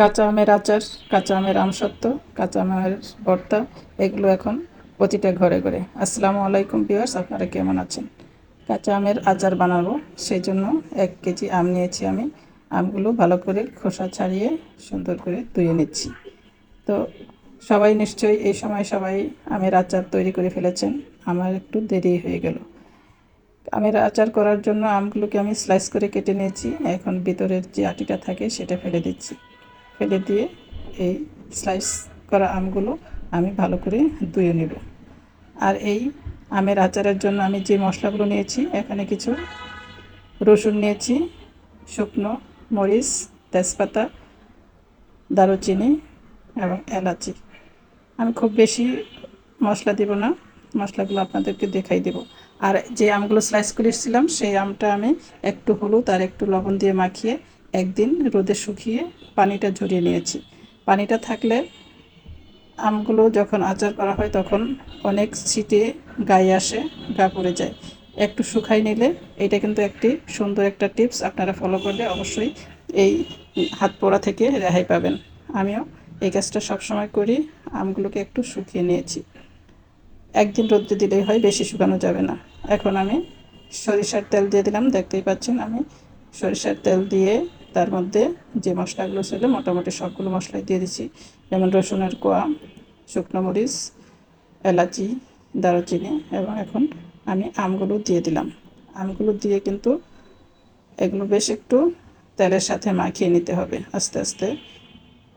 কাঁচা আমের আচার, কাঁচা আমের আমসত্ত্ব, কাঁচা আমের ভর্তা, এগুলো এখন প্রতিটা ঘরে ঘরে। আসসালামু আলাইকুম ভিউয়ার্স, আপনারা কেমন আছেন? কাঁচা আমের আচার বানাবো, সেই জন্য 1 কেজি আম নিয়েছি আমি। আমগুলো ভালো করে খোসা ছাড়িয়ে সুন্দর করে ধুয়ে নিচ্ছি। তো সবাই নিশ্চয়ই এই সময় সবাই আমের আচার তৈরি করে ফেলেছেন। আমার একটু দেরি হয়ে গেল। আমের আচার করার জন্য আমগুলোকে আমি স্লাইস করে কেটে নিয়েছি। এখন ভিতরের যে আটিটা থাকে সেটা ফেলে দিচ্ছি। ফেলে দিয়ে এই স্লাইস করা আমগুলো আমি ভালো করে ধুয়ে নেব। আর এই আমের আচারের জন্য আমি যে মশলাগুলো নিয়েছি, এখানে কিছু রসুন নিয়েছি, শুকনো মরিচ, তেজপাতা, দারুচিনি এবং এলাচি। আমি খুব বেশি মশলা দেব না, মশলাগুলো আপনাদেরকে দেখাই দেব। আর যে আমগুলো স্লাইস করেছিলাম সেই আমটা আমি একটু হলুদ আর একটু লবণ দিয়ে মাখিয়ে একদিন রোদে শুকিয়ে পানিটা ঝরিয়ে নিয়েছি। পানিটা থাকলে আমগুলো যখন আচার করা হয় তখন অনেক ছিটে গায়ে আসে, গা পড়ে যায়। একটু শুকাই নিলে এটা কিন্তু একটি সুন্দর একটা টিপস, আপনারা ফলো করলে অবশ্যই এই হাত পোড়া থেকে রেহাই পাবেন। আমিও এই কাজটা সবসময় করি। আমগুলোকে একটু শুকিয়ে নিয়েছি, একদিন রোদ্রে দিলেই হয়, বেশি শুকানো যাবে না। এখন আমি সরিষার তেল দিয়ে দিলাম, দেখতেই পাচ্ছেন আমি সরিষার তেল দিয়ে তার মধ্যে যে মশলাগুলো ছিল মোটামুটি সবগুলো মশলাই দিয়ে দিচ্ছি, যেমন রসুনের কোয়া, শুকনো মরিচ, এলাচি, দারুচিনি, এবং এখন আমি আমগুলো দিয়ে দিলাম। আমগুলো দিয়ে কিন্তু এগুলো বেশ একটু তেলের সাথে মাখিয়ে নিতে হবে আস্তে আস্তে।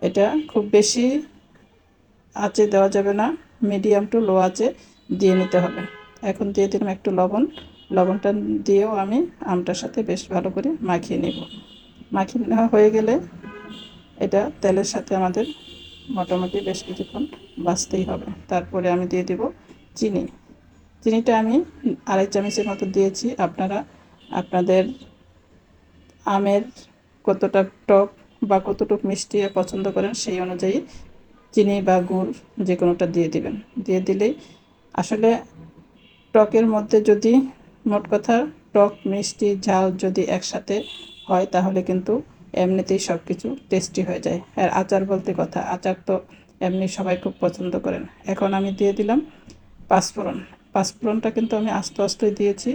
এটা খুব বেশি আঁচে দেওয়া যাবে না, মিডিয়াম টু লো আঁচে দিয়ে নিতে হবে। এখন দিয়ে দিলাম একটু লবণ। লবণটা দিয়েও আমি আমটার সাথে বেশ ভালো করে মাখিয়ে নেব। মাখিয়ে নেওয়া হয়ে গেলে এটা তেলের সাথে আমাদের মোটামুটি বেশ কিছুক্ষণ ভাজতেই হবে। তারপরে আমি দিয়ে দেব চিনি। চিনিটা আমি 2.5 চামচের মতো দিয়েছি। আপনারা আপনাদের আমের কতটা টক বা কতটুকু মিষ্টি পছন্দ করেন সেই অনুযায়ী চিনি বা গুড় যে কোনোটা দিয়ে দিবেন। দিয়ে দিলেই আসলে টকের মধ্যে যদি, মোট কথা টক মিষ্টি ঝাল যদি একসাথে হয় তাহলে কিন্তু এমনিতেই সব কিছু টেস্টি হয়ে যায়। আর আচার বলতে কথা, আচার তো এমনি সবাই খুব পছন্দ করেন। এখন আমি দিয়ে দিলাম পাঁচফোড়ন। পাঁচফোড়নটা কিন্তু আমি আস্তে আস্তে দিয়েছি,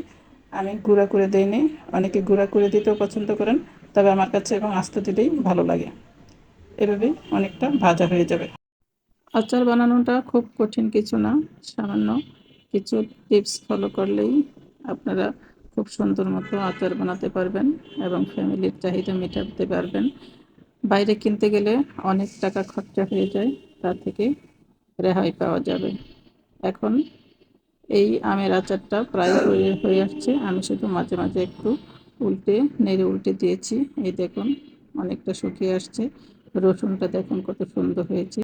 আমি গুঁড়া করে দিইনি। অনেকে গুঁড়া করে দিতেও পছন্দ করেন, তবে আমার কাছে এবং আস্তে দিলেই ভালো লাগে। এভাবেই অনেকটা ভাজা হয়ে যাবে। আচার বানানোটা খুব কঠিন কিছু না, সামান্য কিছু টিপস ফলো করলেই আপনারা খুব সুন্দর মতো আচার বানাতে পারবেন এবং ফ্যামিলির চাহিদা মেটাতে পারবেন। বাইরে কিনতে গেলে অনেক টাকা খরচা হয়ে যায়, তার থেকে রেহাই পাওয়া যাবে। এখন এই আমের আচারটা প্রায় হয়ে আসছে, আমি শুধু মাঝে মাঝে একটু নেড়ে উল্টে দিয়েছি। এই দেখুন অনেকটা শুকিয়ে আসছে। রসুনটা দেখুন কত সুন্দর হয়েছে।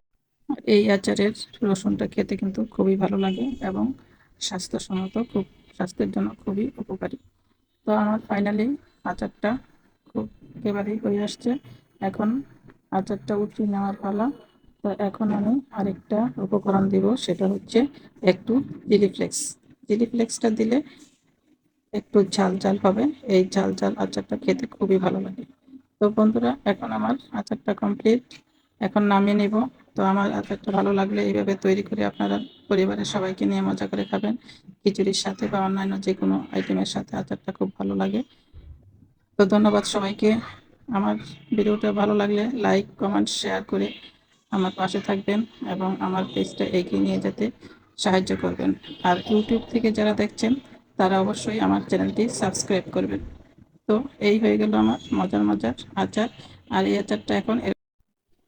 এই আচারের রসুনটা খেতে কিন্তু খুবই ভালো লাগে এবং স্বাস্থ্যসম্মত, খুব স্বাস্থ্যের জন্য খুবই উপকারী। তো আমার ফাইনালি আচারটা খুব একেবারেই হয়ে আসছে। এখন আচারটা উঠিয়ে নেওয়ার পালা। তো এখন আমি আরেকটা উপকরণ দিব, সেটা হচ্ছে একটু চিলি ফ্লেক্স। চিলি ফ্লেক্সটা দিলে একটু ঝাল ঝাল হবে, এই ঝাল ঝাল আচারটা খেতে খুবই ভালো লাগে। তো বন্ধুরা, এখন আমার আচারটা কমপ্লিট, এখন নামিয়ে নেব। তো আমার আচারটা ভালো লাগলে এইভাবে তৈরি করে আপনারা পরিবারের সবাইকে নিয়ে মজা করে খাবেন। খিচুড়ির সাথে বা অন্যান্য যে কোনো আইটেমের সাথে আচারটা খুব ভালো লাগে। তো ধন্যবাদ সবাইকে। আমার ভিডিওটা ভালো লাগলে লাইক, কমেন্ট, শেয়ার করে আমার পাশে থাকবেন এবং আমার পেজটা এগিয়ে নিয়ে যেতে সাহায্য করবেন। আর ইউটিউব থেকে যারা দেখছেন তারা অবশ্যই আমার চ্যানেলটি সাবস্ক্রাইব করবেন। তো এই হয়ে গেল আমার মজার মজার আচার। আর এই আচারটা এখন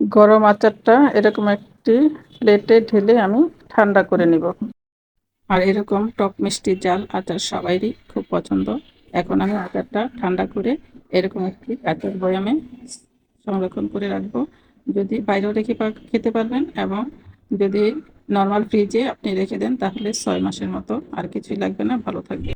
গরম আচারটা এরকম একটি প্লেটে ঢেলে আমি ঠান্ডা করে নিব। আর এরকম টক মিষ্টি ঝাল আচার সবাইরই খুব পছন্দ। এখন আমি আচারটা ঠান্ডা করে এরকম একটি কাঁচের বয়ামে সংরক্ষণ করে রাখবো। যদি বাইরেও রেখে খেতে পারবেন, এবং যদি নর্মাল ফ্রিজে আপনি রেখে দেন তাহলে 6 মাসের মতো, আর কিছুই লাগবে না, ভালো থাকবে।